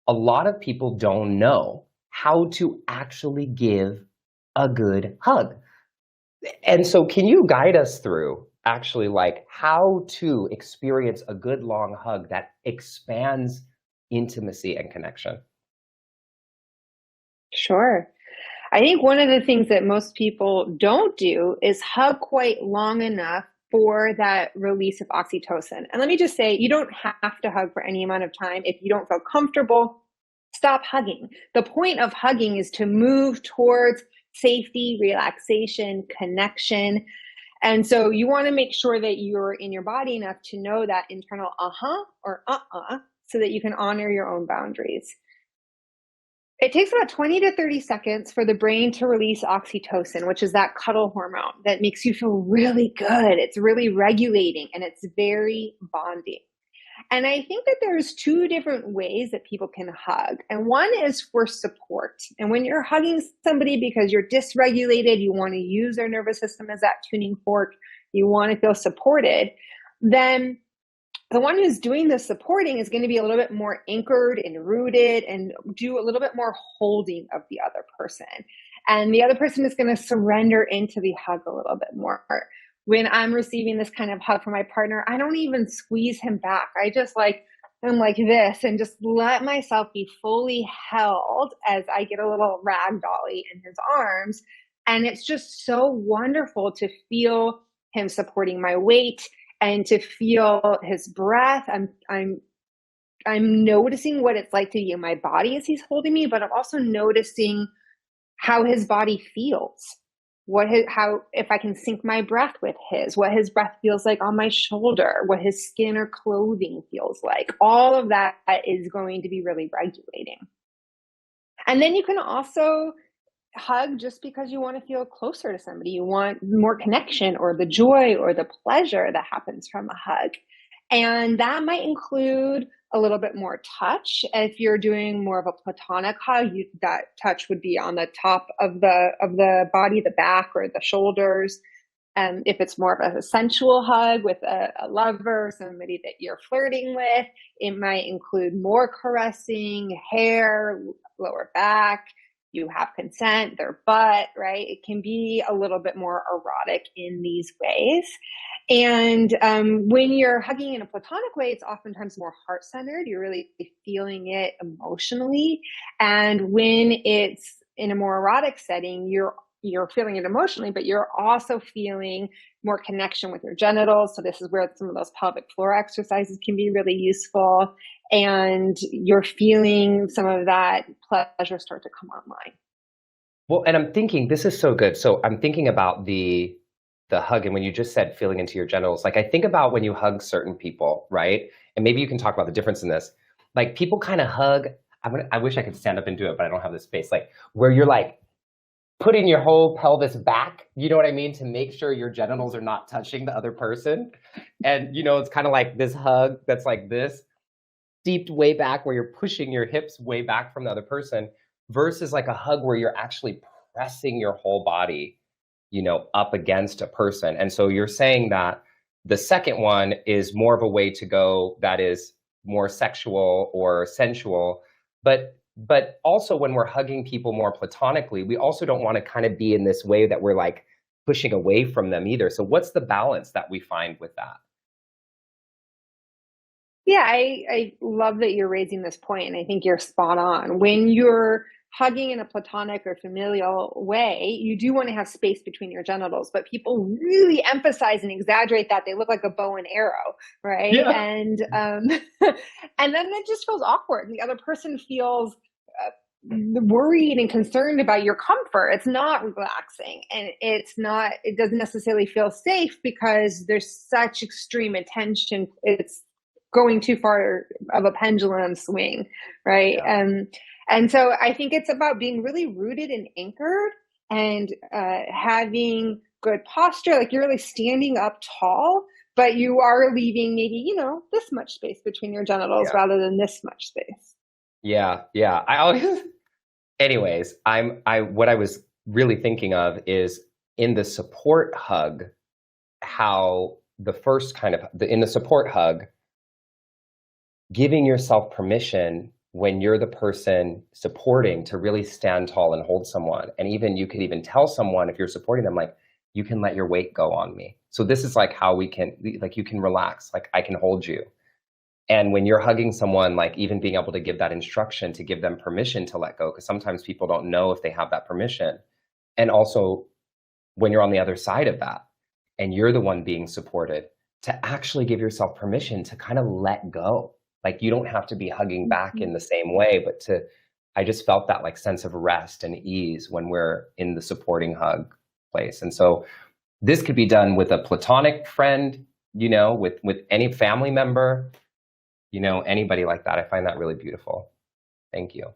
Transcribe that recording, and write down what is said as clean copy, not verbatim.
a lot of people don't know how to actually give a good hug. And so can you guide us through actually like how to experience a good long hug that expands intimacy and connection? Sure. I think one of the things that most people don't do is hug quite long enough for that release of oxytocin. And let me just say, you don't have to hug for any amount of time. If you don't feel comfortable, stop hugging. The point of hugging is to move towards safety, relaxation, connection. And so you want to make sure that you're in your body enough to know that internal uh-huh or uh-uh so that you can honor your own boundaries. It takes about 20 to 30 seconds for the brain to release oxytocin, which is that cuddle hormone that makes you feel really good. It's really regulating and it's very bonding. And I think that there's two different ways that people can hug. And one is for support. And when you're hugging somebody because you're dysregulated, you want to use their nervous system as that tuning fork, you want to feel supported, then the one who's doing the supporting is going to be a little bit more anchored and rooted and do a little bit more holding of the other person. And the other person is going to surrender into the hug a little bit more. When I'm receiving this kind of hug from my partner, I don't even squeeze him back. I just I'm like this and just let myself be fully held as I get a little ragdolly in his arms. And it's just so wonderful to feel him supporting my weight and to feel his breath. I'm noticing what it's like to be in my body as he's holding me, but I'm also noticing how his body feels. How if I can sync my breath with his, what his breath feels like on my shoulder, what his skin or clothing feels like. All of that is going to be really regulating. And then you can also hug just because you want to feel closer to somebody. You want more connection or the joy or the pleasure that happens from a hug. And that might include a little bit more touch. If you're doing more of a platonic hug, that touch would be on the top of the body, the back or the shoulders. And if it's more of a sensual hug with a lover, somebody that you're flirting with, it might include more caressing, hair, lower back. You have consent, their butt, right? It can be a little bit more erotic in these ways. And when you're hugging in a platonic way, it's oftentimes more heart-centered. You're really feeling it emotionally. And when it's in a more erotic setting, you're feeling it emotionally, but you're also feeling more connection with your genitals. So this is where some of those pelvic floor exercises can be really useful. And you're feeling some of that pleasure start to come online. Well, and I'm thinking this is so good. So I'm thinking about the hug, and when you just said feeling into your genitals, like I think about when you hug certain people, right? And maybe you can talk about the difference in this. Like people kind of hug. I wish I could stand up and do it, but I don't have the space. Like where you're like putting your whole pelvis back, you know what I mean, to make sure your genitals are not touching the other person. And it's kind of like this hug that's like this, steeped way back where you're pushing your hips way back from the other person versus like a hug where you're actually pressing your whole body, up against a person. And so you're saying that the second one is more of a way to go that is more sexual or sensual, but also when we're hugging people more platonically, we also don't want to kind of be in this way that we're like pushing away from them either. So what's the balance that we find with that? Yeah, I love that you're raising this point, and I think you're spot on. When you're hugging in a platonic or familial way, you do want to have space between your genitals, but people really emphasize and exaggerate that they look like a bow and arrow, right? Yeah. And and then it just feels awkward, and the other person feels worried and concerned about your comfort. It's not relaxing, and it doesn't necessarily feel safe because there's such extreme attention. It's going too far of a pendulum swing, right? Yeah. And so I think it's about being really rooted and anchored and having good posture. Like you're really standing up tall, but you are leaving maybe, this much space between your genitals Yeah. rather than this much space. Yeah. Yeah. I always, anyways, what I was really thinking of is in the support hug, how the first kind of in the support hug, giving yourself permission when you're the person supporting to really stand tall and hold someone. And even you could even tell someone if you're supporting them, like, you can let your weight go on me. So this is like how we can, like, you can relax, like I can hold you. And when you're hugging someone, like even being able to give that instruction to give them permission to let go, because sometimes people don't know if they have that permission. And also when you're on the other side of that and you're the one being supported, to actually give yourself permission to kind of let go. Like you don't have to be hugging back in the same way, but I just felt that like sense of rest and ease when we're in the supporting hug place. And so this could be done with a platonic friend, with any family member, anybody like that. I find that really beautiful. Thank you.